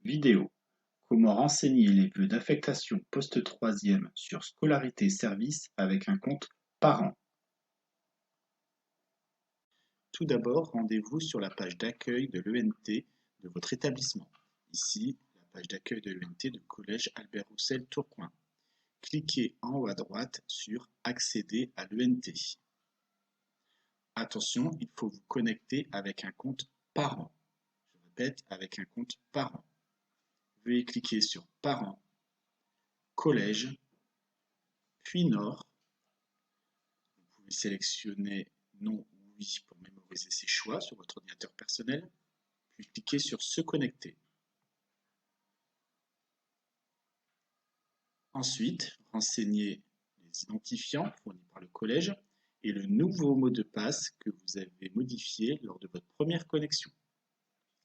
Vidéo: Comment renseigner les vœux d'affectation post-troisième sur Scolarité Service avec un compte parent. Tout d'abord, rendez-vous sur la page d'accueil de l'ENT de votre établissement. Ici, la page d'accueil de l'ENT du collège Albert Roussel Tourcoing. Cliquez en haut à droite sur Accéder à l'ENT. Attention, il faut vous connecter avec un compte parent. Je répète, avec un compte parent. Veuillez cliquer sur Parents, Collège, puis Nord. Vous pouvez sélectionner Non ou Oui pour mémoriser ces choix sur votre ordinateur personnel, puis cliquez sur Se connecter. Ensuite, renseignez les identifiants fournis par le collège et le nouveau mot de passe que vous avez modifié lors de votre première connexion.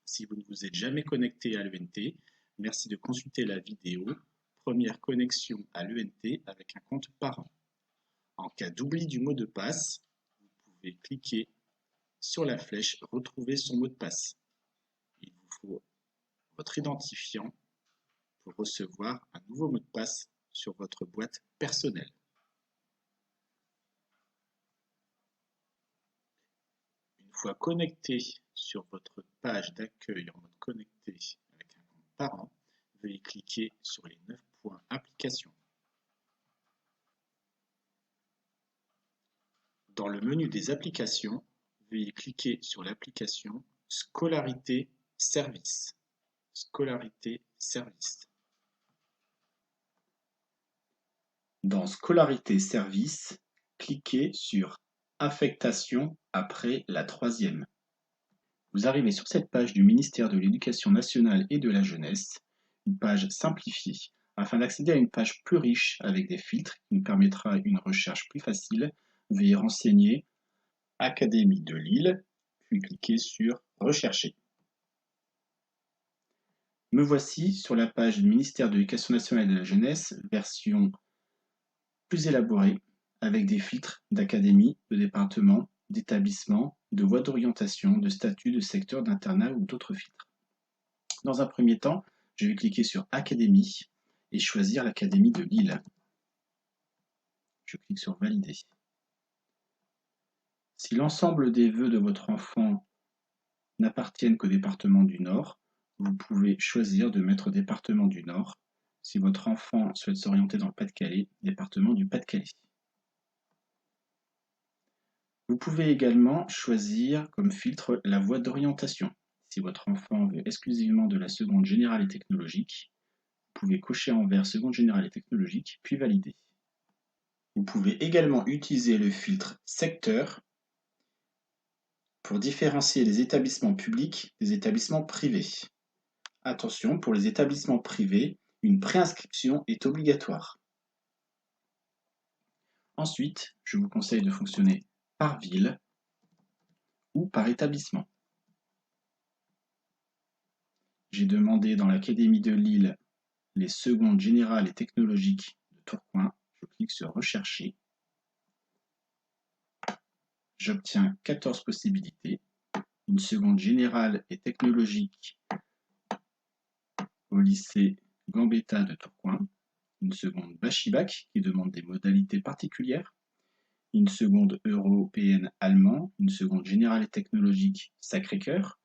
Si vous ne vous êtes jamais connecté à l'ENT, merci de consulter la vidéo Première connexion à l'ENT avec un compte parent. En cas d'oubli du mot de passe, vous pouvez cliquer sur la flèche Retrouver son mot de passe. Il vous faut votre identifiant pour recevoir un nouveau mot de passe sur votre boîte personnelle. Une fois connecté sur votre page d'accueil en mode connecté avec un compte parent, veuillez cliquer sur les 9 points Applications. Dans le menu des applications, veuillez cliquer sur l'application Scolarité Service. Scolarité Service. Dans Scolarité Service, cliquez sur Affectation après la troisième. Vous arrivez sur cette page du ministère de l'Éducation nationale et de la jeunesse, une page simplifiée, afin d'accéder à une page plus riche avec des filtres qui nous permettra une recherche plus facile. Veuillez renseigner Académie de Lille, puis cliquez sur Rechercher. Me voici sur la page du ministère de l'Éducation nationale et de la jeunesse, version plus élaborée, avec des filtres d'académie, de département, d'établissement, de voie d'orientation, de statut, de secteur, d'internat ou d'autres filtres. Dans un premier temps, je vais cliquer sur Académie et choisir l'Académie de Lille. Je clique sur Valider. Si l'ensemble des vœux de votre enfant n'appartiennent qu'au département du Nord, vous pouvez choisir de mettre département du Nord. Si votre enfant souhaite s'orienter dans le Pas-de-Calais, département du Pas-de-Calais. Vous pouvez également choisir comme filtre la voie d'orientation. Si votre enfant veut exclusivement de la seconde générale et technologique, vous pouvez cocher en vert seconde générale et technologique, puis valider. Vous pouvez également utiliser le filtre secteur pour différencier les établissements publics des établissements privés. Attention, pour les établissements privés, une préinscription est obligatoire. Ensuite, je vous conseille de fonctionner par ville ou par établissement. J'ai demandé dans l'Académie de Lille les secondes générales et technologiques de Tourcoing. Je clique sur Rechercher. J'obtiens 14 possibilités. Une seconde générale et technologique au lycée Gambetta de Tourcoing. Une seconde Bachibac qui demande des modalités particulières. Une seconde européenne allemand. Une seconde générale et technologique Sacré-Cœur.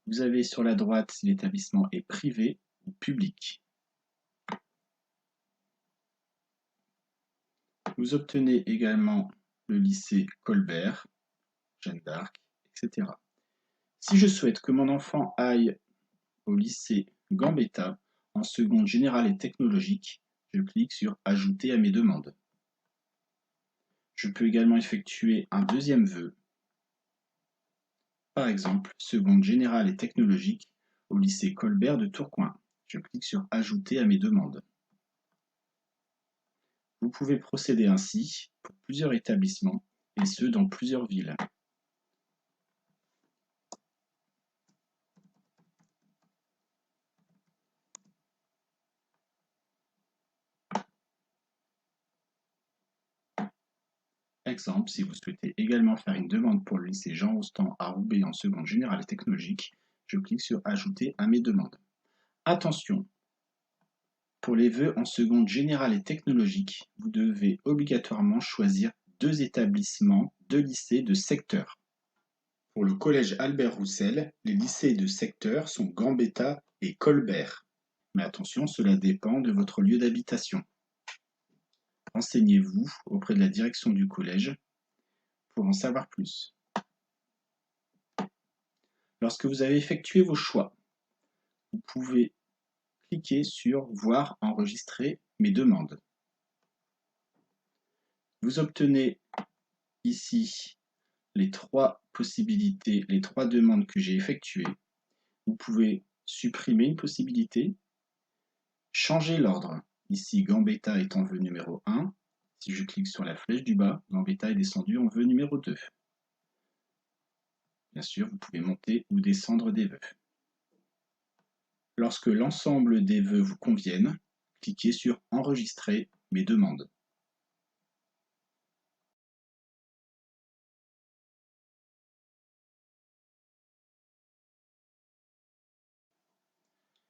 Vous avez sur la droite si l'établissement est privé ou public. Vous obtenez également le lycée Colbert, Jeanne d'Arc, etc. Si je souhaite que mon enfant aille au lycée Gambetta en seconde générale et technologique, je clique sur Ajouter à mes demandes. Je peux également effectuer un deuxième vœu, par exemple seconde générale et technologique au lycée Colbert de Tourcoing. Je clique sur Ajouter à mes demandes. Vous pouvez procéder ainsi pour plusieurs établissements, et ce dans plusieurs villes. Exemple, si vous souhaitez également faire une demande pour le lycée Jean Rostand à Roubaix en seconde générale et technologique, je clique sur Ajouter à mes demandes. Attention, pour les vœux en seconde générale et technologique, vous devez obligatoirement choisir 2 établissements, 2 lycées de secteur. Pour le collège Albert Roussel, les lycées de secteur sont Gambetta et Colbert. Mais attention, cela dépend de votre lieu d'habitation. Renseignez-vous auprès de la direction du collège pour en savoir plus. Lorsque vous avez effectué vos choix, vous pouvez cliquer sur « Voir enregistrer mes demandes ». Vous obtenez ici les 3 possibilités, les 3 demandes que j'ai effectuées. Vous pouvez supprimer une possibilité, changer l'ordre. Ici, Gambetta est en vœu numéro 1. Si je clique sur la flèche du bas, Gambetta est descendu en vœu numéro 2. Bien sûr, vous pouvez monter ou descendre des vœux. Lorsque l'ensemble des vœux vous conviennent, cliquez sur « Enregistrer mes demandes ».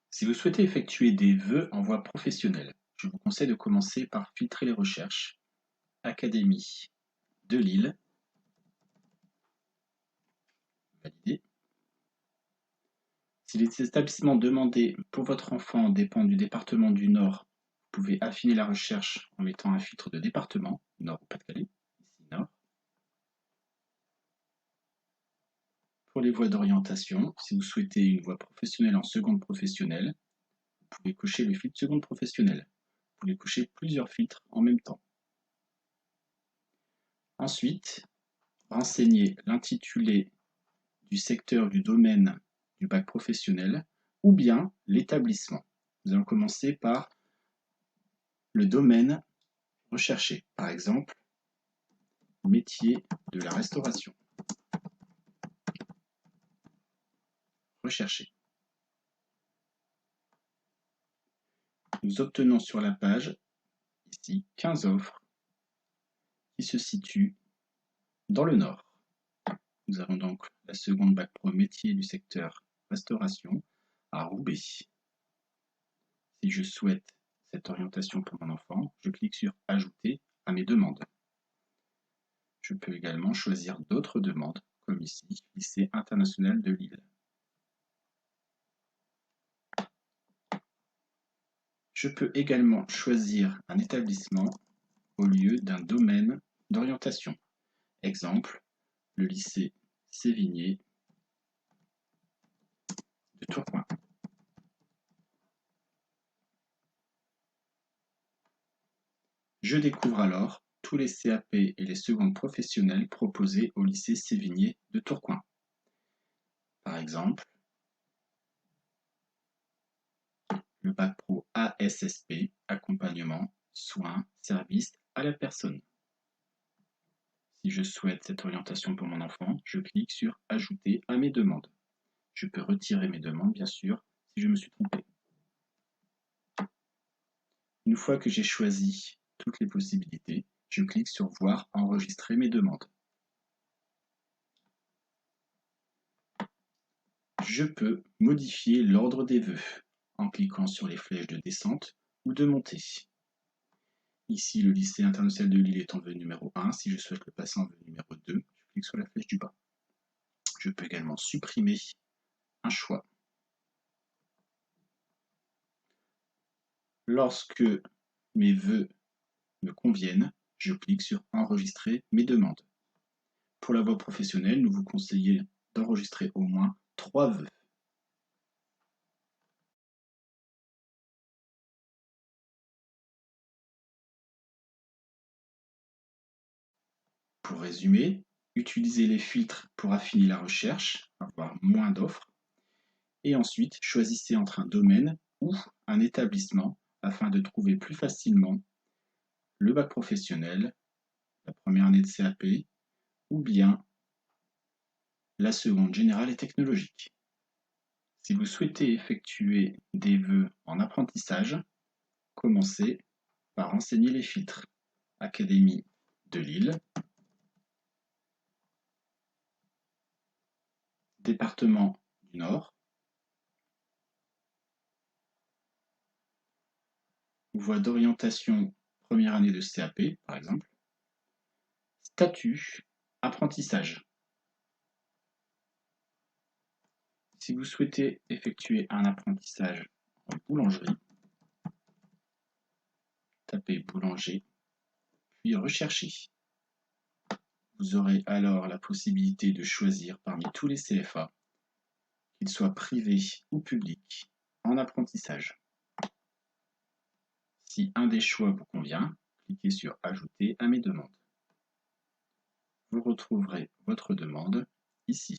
Si vous souhaitez effectuer des vœux en voie professionnelle, je vous conseille de commencer par filtrer les recherches. Académie de Lille. Valider. Si les établissements demandés pour votre enfant dépendent du département du Nord, vous pouvez affiner la recherche en mettant un filtre de département, Nord ou Pas-de-Calais, ici Nord. Pour les voies d'orientation, si vous souhaitez une voie professionnelle en seconde professionnelle, vous pouvez cocher le filtre seconde professionnelle. Vous pouvez cocher plusieurs filtres en même temps. Ensuite, renseignez l'intitulé du secteur du domaine du bac professionnel ou bien l'établissement. Nous allons commencer par le domaine recherché. Par exemple, métier de la restauration. Recherché. Nous obtenons sur la page, ici, 15 offres qui se situent dans le Nord. Nous avons donc la seconde bac pro métier du secteur restauration à Roubaix. Si je souhaite cette orientation pour mon enfant, je clique sur « Ajouter à mes demandes ». Je peux également choisir d'autres demandes, comme ici, lycée international de Lille. Je peux également choisir un établissement au lieu d'un domaine d'orientation. Exemple, le lycée Sévigné de Tourcoing. Je découvre alors tous les CAP et les secondes professionnelles proposés au lycée Sévigné de Tourcoing. Par exemple, le bac pro ASSP, accompagnement, soins, services à la personne. Si je souhaite cette orientation pour mon enfant, je clique sur « Ajouter à mes demandes ». Je peux retirer mes demandes, bien sûr, si je me suis trompé. Une fois que j'ai choisi toutes les possibilités, je clique sur « Voir enregistrer mes demandes ». Je peux modifier l'ordre des vœux en cliquant sur les flèches de descente ou de montée. Ici, le lycée international de Lille est en vœu numéro 1. Si je souhaite le passer en vœu numéro 2, je clique sur la flèche du bas. Je peux également supprimer un choix. Lorsque mes vœux me conviennent, je clique sur « Enregistrer mes demandes ». Pour la voie professionnelle, nous vous conseillons d'enregistrer au moins 3 vœux. Pour résumer, utilisez les filtres pour affiner la recherche, avoir moins d'offres, et ensuite choisissez entre un domaine ou un établissement afin de trouver plus facilement le bac professionnel, la première année de CAP ou bien la seconde générale et technologique. Si vous souhaitez effectuer des vœux en apprentissage, commencez par renseigner les filtres. Académie de Lille, département du Nord, voie d'orientation première année de CAP, par exemple. Statut, apprentissage. Si vous souhaitez effectuer un apprentissage en boulangerie, tapez boulanger, puis recherchez. Vous aurez alors la possibilité de choisir parmi tous les CFA, qu'ils soient privés ou publics, en apprentissage. Si un des choix vous convient, cliquez sur « Ajouter à mes demandes ». Vous retrouverez votre demande ici.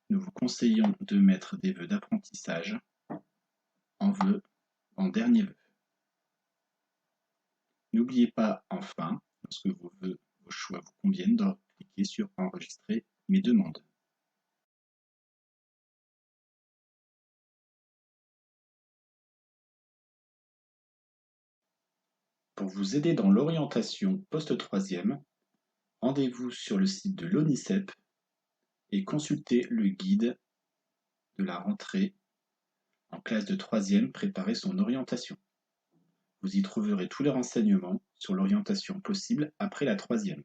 Nous vous conseillons de mettre des vœux d'apprentissage en dernier vœu. N'oubliez pas enfin, lorsque vos choix vous conviennent, de cliquer sur « Enregistrer mes demandes ». Pour vous aider dans l'orientation post-troisième, rendez-vous sur le site de l'ONICEP et consultez le guide de la rentrée en classe de troisième, préparer son orientation. Vous y trouverez tous les renseignements sur l'orientation possible après la troisième.